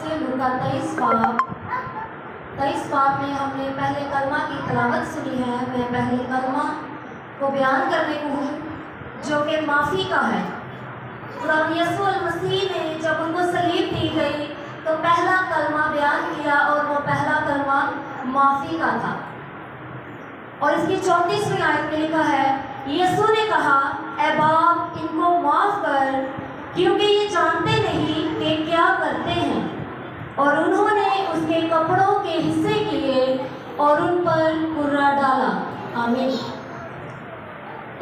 से लूका 23 बाब में हमने पहले कलमा की तलावत सुनी है। मैं पहले कलमा को बयान करने को हूँ जो कि माफ़ी का है। खुदा यीशु मसीह ने जब उनको सलीब दी गई तो पहला कलमा बयान किया और वो पहला कलमा माफ़ी का था। और इसकी 34वीं आयत में लिखा है, यीशु ने कहा, ऐ बाप इनको माफ़ कर क्योंकि ये जानते नहीं कि क्या करते हैं। और उन्होंने उसके कपड़ों के हिस्से किए और उन पर कुर्रा डाला। आमीन।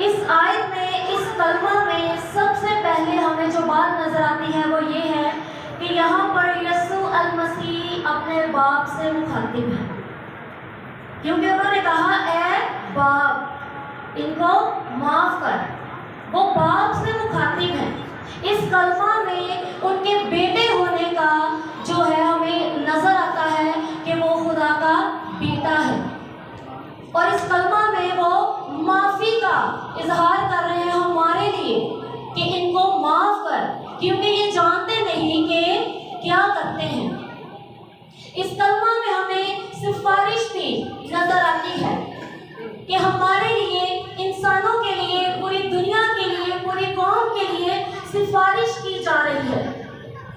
इस आयत में, इस कलमा में सबसे पहले हमें जो बात नजर आती है वो ये है कि यहाँ पर यीशु मसीह अपने बाप से मुखातिब है, क्योंकि उन्होंने कहा, ऐ बाप इनको माफ कर। वो बाप से मुखातिब है। इस कलमा में उनके बेटे होने का जो है हमें नजर आता है कि वो खुदा का बेटा है। और इस कलमा में वो माफी का इजहार कर रहे हैं हमारे लिए कि इनको माफ कर क्योंकि ये जानते नहीं कि क्या करते हैं। इस कलमा में हमें सिफारिश भी नजर आती है कि हमारे लिए, इंसानों के लिए, पूरी दुनिया के लिए, पूरी कौम के लिए सिफारिश की जा रही है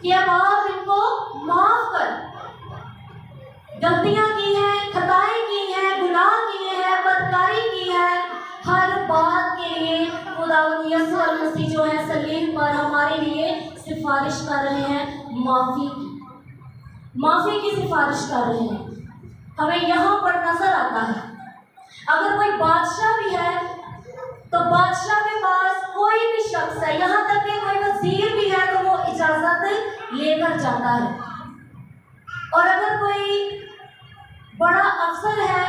कि अब आप इनको माफ कर। गलतियां की हैं, खताएं की हैं, गुनाह किए हैं, बदकारी की है, हर बात के लिए खुदावंद यीशु मसीह जो है सलीब पर हमारे लिए सिफारिश कर रहे हैं, माफी की सिफारिश कर रहे हैं। हमें यहाँ पर नजर आता है अगर कोई बादशाह भी है तो बादशाह के पास कोई भी शख्स है, यहाँ तक कि कोई वजीर भी है तो वो इजाजत लेकर जाता है। और अगर कोई बड़ा अफसर है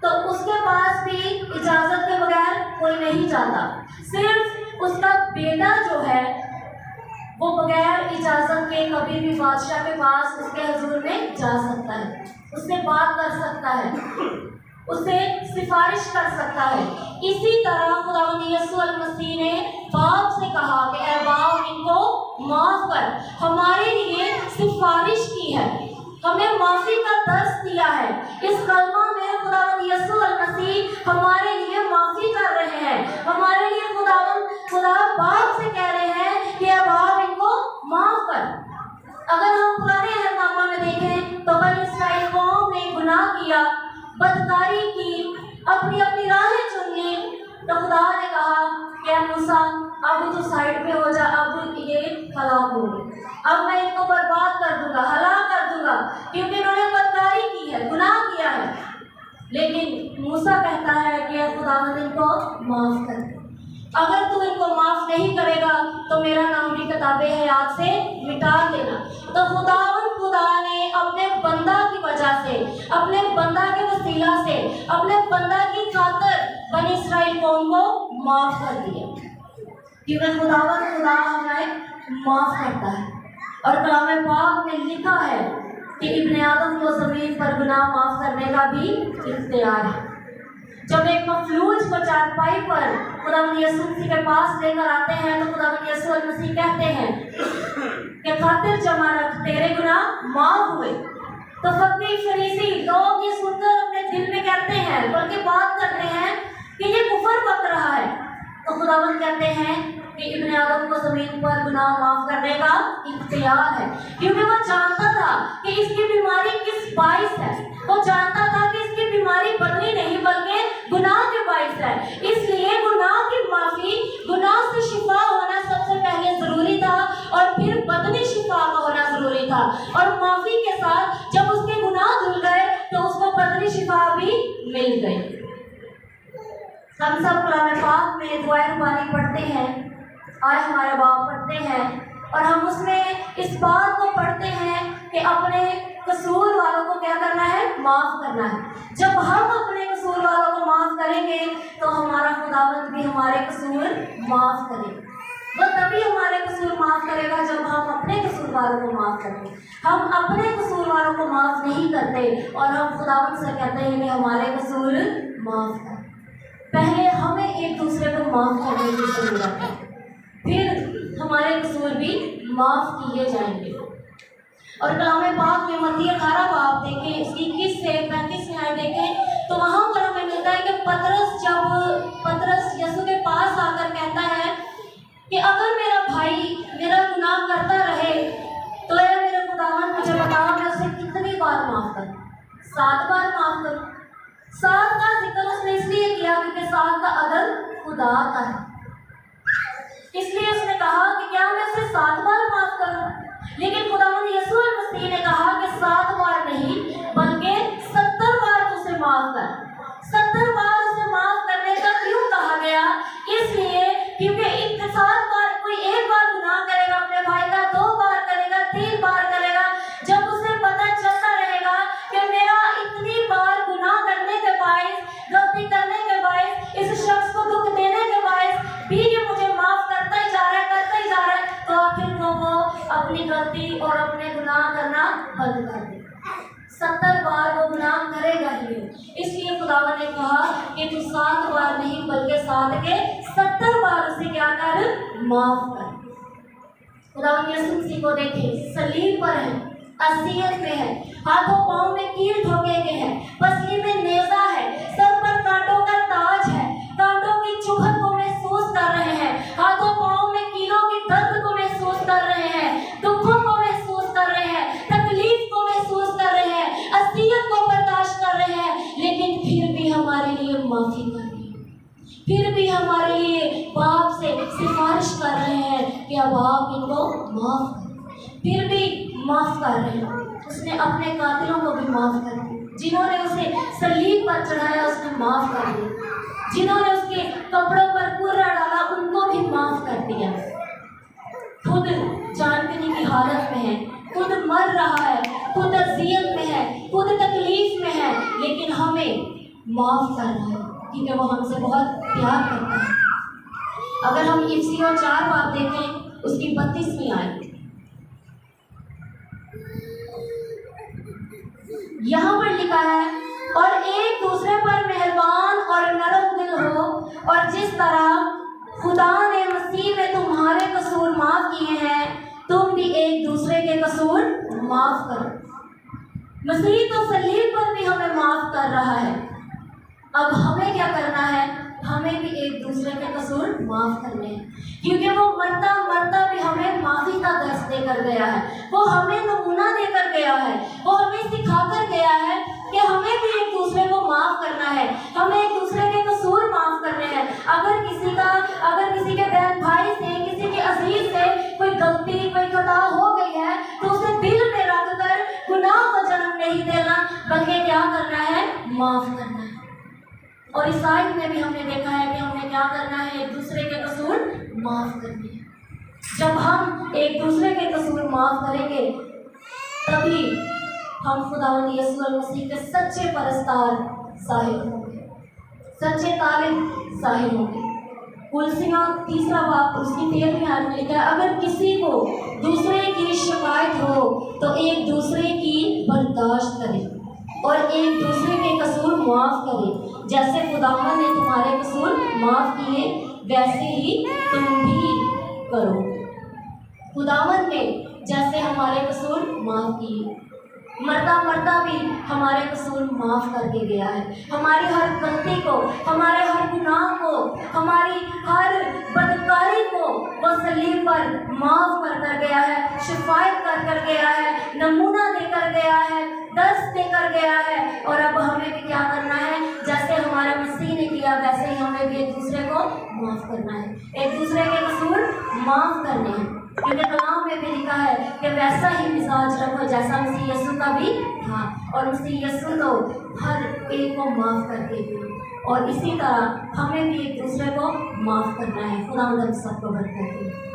तो उसके पास भी इजाजत के बगैर कोई नहीं जाता। सिर्फ उसका बेटा जो है वो बगैर इजाजत के कभी भी बादशाह के पास उसके हुजूर में जा सकता है, उससे बात कर सकता है, उससे सिफारिश कर सकता है। इसी तरह खुदावंद यीशु मसीह ने बाप से कहा कि ऐ बाप इनको माफ कर, हमारे लिए सिफारिश की है, हमें माफी का दर्स दिया है। इस कलमा में खुदावंद यीशु मसीह हमारे लिए माफी कर रहे हैं, हमारे लिए खुदा बाप से कह रहे हैं कि ऐ बाप इनको माफ कर। अगर हम पुराने अहदनामा में देखें तो बनी इस्राएल कौम ने गुनाह किया, बदकारी की, अपनी अपनी राहें चुन ली, तो खुदा ने कहा कि मूसा अब तो साइड पे हो जा, अब ये हलाक हो गए, अब मैं इनको बर्बाद कर दूंगा, हलाक कर दूंगा, क्योंकि इन्होंने बदकारी की है, गुनाह किया है। लेकिन मूसा कहता है कि खुदावंद इनको माफ कर, अगर तू इनको माफ नहीं करेगा तो मेरा नाम भी किताबे हयात से मिटा देना। तो खुदा ने अपने बंदा की वजह से, अपने बंदा के वसीला से, अपने बंदा की खातिर बनी इस्राएल कौम को माफ कर दिया, क्योंकि खुदा हमें माफ करता है। और कलाम पाक में लिखा है कि इब्ने आदम को ज़मीन पर गुनाह माफ करने का भी इख्तियार है। जब एक मफलूज को चारपाई पर खुदावंद यीशु मसीह के पास लेकर आते हैं तो खुदावंद यीशु मसीह कहते हैं कि खातिर जमा रख, तेरे गुनाह माफ हुए। तो फकीर फरीसी लोग ये सुनकर अपने दिल में कहते हैं, बल्कि बात करते हैं कि ये कुफर बक रहा है। तो खुदावंद कहते हैं कि इब्ने आदम को जमीन पर गुनाह माफ करने का इख्तियार है, क्योंकि वो जानता था कि इसकी बीमारी किस बाइस है। वो जानता था कि इसकी बीमारी बदनी नहीं बल्कि गुनाह के बाइस है। इसलिए गुनाह की माफी, गुनाह से शिफा होना सबसे पहले जरूरी था और फिर बदनी शिफा का होना जरूरी था। और माफी के साथ जब उसके गुनाह धुल गए तो उसको बदनी शिफा भी मिल गई। हम सब कुरान पाक में दुआए रुबानी पढ़ते हैं, आए हमारे बाप पढ़ते हैं, और हम उसमें इस बात को पढ़ते हैं कि अपने कसूर वालों को क्या करना है, माफ करना है। जब हम अपने कसूर वालों को माफ करेंगे तो हमारा खुदावंद भी हमारे कसूर माफ करेगा। वो तभी हमारे कसूर माफ करेगा जब हम अपने कसूर वालों को माफ करेंगे। हम अपने कसूर वालों को माफ नहीं करते और हम खुदावंद से कहते हैं कि हमारे कसूर माफ कर। पहले हमें एक दूसरे को माफ करने की जरूरत है, फिर हमारे कसूर भी माफ किए जाएंगे। और कलाम पाक में मत्ती 18 बाब देखें, इसकी 21 से 35 में आए देखें, तो वहाँ पर हमें मिलता है कि पतरस यीशु के पास आकर कहता है कि अगर मेरा भाई मेरा गुनाह करता रहे तो यार मेरे खुदावन मुझे बताओ मैं उसे कितनी बार माफ करूं? 7 बार माफ करूं? 7 का जिक्र उसने इसलिए किया क्योंकि 7 का अदद खुदा का है, इसलिए उसने कहा कि क्या मैं उसे 7 बार माफ करूं? लेकिन खुदावंद यीशु मसीह ने कहा कि 7 बार नहीं बल्कि 70 बार तो उसे माफ कर। 70 बार उसे माफ करने का क्यों कहा गया? इसलिए क्योंकि 7 बार कोई एक बार गुनाह करेगा अपने भाई का, 2 बार करेगा, 3 बार करेगा, जब उसे पता चलता रहेगा कि मेरा इतनी बार गुनाह करने के बायस, गलती करने के बायस, इस शख्स को दुख देने के बायस भी ये मुझे माफ करता ही जा रहा है, तो आखिर वो अपनी गलती और अपने गुनाह करना बंद कर दे। 70 बार वो गुनाह करेगा ही। इसलिए खुदावन ने कहा कि तू 7 बार नहीं बल्कि 7 के 70 बार उसे क्या कर? माफ कर। खुदावन यीशु मसीह को देखें, सलीब पर है, असियत में है, हाथों पांव में कील ठोके गए हैं, पसली में नेजा है, सर पर कांटों का ताज है, कांटों की चुभन को महसूस कर रहे हैं, हाथों पांव में कीलों की दर्द को महसूस कर रहे हैं, दुखों को महसूस कर रहे हैं, तकलीफ को महसूस कर रहे हैं, असियत को बर्दाश्त कर रहे हैं, लेकिन फिर भी हमारे लिए माफी कर रहे हैं, फिर भी हमारे लिए बाप से सिफारिश कर रहे हैं कि अब आप इनको माफ करें, फिर भी माफ कर रहे हैं। उसने अपने कातिलों को भी माफ कर दिया, जिन्होंने उसे सलीब पर चढ़ाया उसने माफ कर दिया, जिन्होंने उसके कपड़ों पर कुर्रा डाला उनको भी माफ कर दिया। खुद जानने की हालत में है, खुद मर रहा है, खुद अज़ियत में है, खुद तकलीफ में है, लेकिन हमें माफ कर रहा है क्योंकि वो हमसे बहुत प्यार करता है। अगर हम इफिसियों 4 बाब देखें, उसकी 32वीं आयत, यहाँ पर लिखा है, और एक दूसरे पर मेहरबान और नरम दिल हो, और जिस तरह खुदा ने मसीह में तुम्हारे कसूर माफ किए हैं तुम भी एक दूसरे के कसूर माफ करो। मसीह तो सलीब पर भी हमें माफ कर रहा है, अब हमें क्या करना है? हमें भी एक दूसरे के कसूर माफ करने हैं, क्योंकि वो मरता मरता भी हमें माफी का दर्स देकर गया है, वो हमें नमूना देकर गया है, वो हमें सिखाकर गया है कि हमें भी एक दूसरे को माफ करना है, हमें एक दूसरे के कसूर माफ करने हैं। अगर किसी के बहन भाई से, किसी के अजीज से कोई गलती, कोई खता हो गई है तो उसे दिल में रखकर गुनाह को जन्म नहीं देना, बल्कि क्या करना है? माफ करना है। और इस आयत में भी हमने देखा है कि हमें क्या करना है? एक दूसरे के कसूर माफ करने हैं। जब हम एक दूसरे के कसूर माफ करेंगे तभी हम खुदावंद यीशु मसीह के सच्चे परस्तार ज़ाहिर होंगे, सच्चे तालिब ज़ाहिर होंगे। कुलसियों 3 बाब उसकी 13वीं आयत में लिखा है, अगर किसी को दूसरे की शिकायत हो तो एक दूसरे की बर्दाश्त करें और एक दूसरे के कसूर माफ करें, जैसे खुदावंद ने तुम्हारे कसूर माफ किए वैसे ही तुम भी करो। खुदावंद ने जैसे हमारे कसूर माफ किए, मरता मरता भी हमारे कसूर माफ करके गया है, हमारी हर गलती को, हमारे हर गुनाह को, हमारी हर बदकारी को वो सलीब पर माफ कर गया है, शिफायत कर गया है, नमूना देकर गया है, दर्स देकर गया है। और अब हमें भी क्या करना है? जैसे हमारे मसीह ने किया वैसे ही हमें भी एक दूसरे को माफ करना है, एक दूसरे के कसूर माफ करने हैं, क्योंकि कलाम में भी लिखा है कि वैसा ही मिजाज रखो जैसा मसीह यीशु का भी था, और मसीह यीशु तो हर एक को माफ करके गए, और इसी तरह हमें भी एक दूसरे को माफ करना है। खुदा हम सबको बरकत दे।